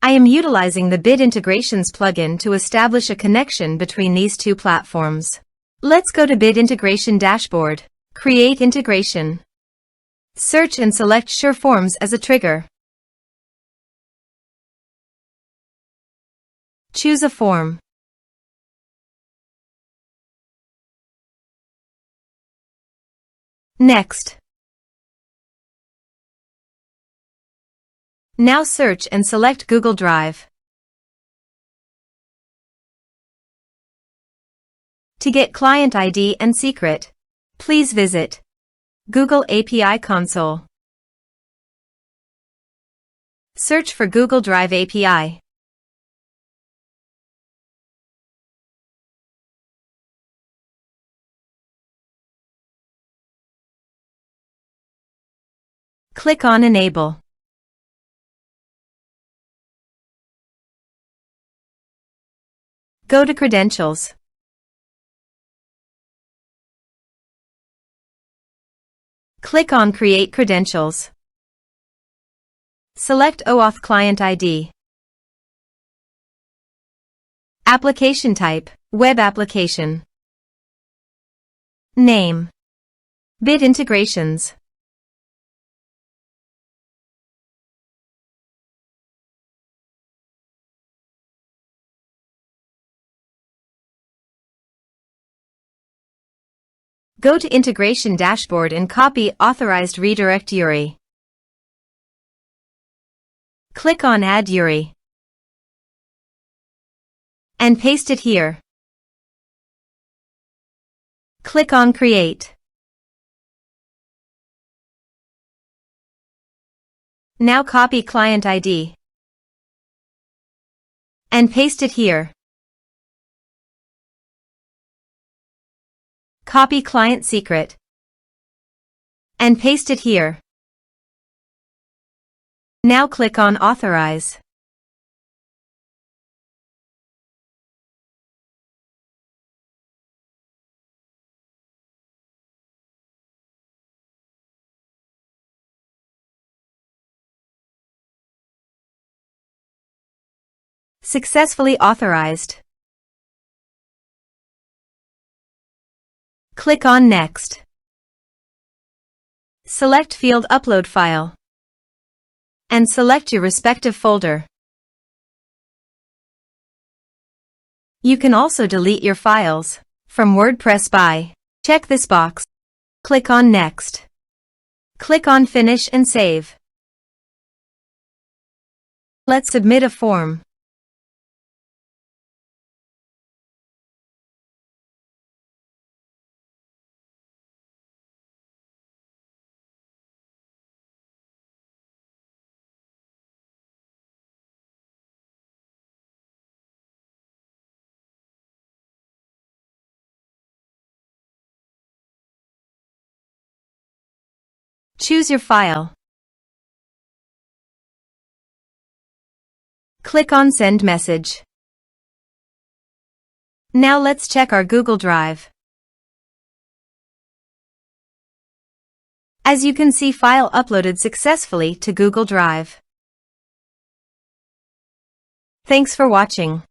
I am utilizing the Bit Integrations plugin to establish a connection between these two platforms. Let's go to Bit Integration Dashboard. Create integration. Search and select SureForms as a trigger. Choose a form. Next. Now search and select Google Drive. To get client ID and secret, please visit Google API Console. Search for Google Drive API. Click on Enable. Go to Credentials. Click on Create Credentials. Select OAuth Client ID. Application type, Web Application. Name, Bit Integrations. Go to Integration Dashboard and copy Authorized Redirect URI. Click on Add URI and paste it here. Click on Create. Now copy Client ID and paste it here. Copy client secret and paste it here. Now click on Authorize. Successfully authorized. Click on Next. Select Field Upload File and select your respective folder. You can also delete your files from WordPress by check this box. Click on Next. Click on Finish and Save. Let's submit a form. Choose your file. Click on Send Message. Now let's check our Google Drive. As you can see, file uploaded successfully to Google Drive. Thanks for watching.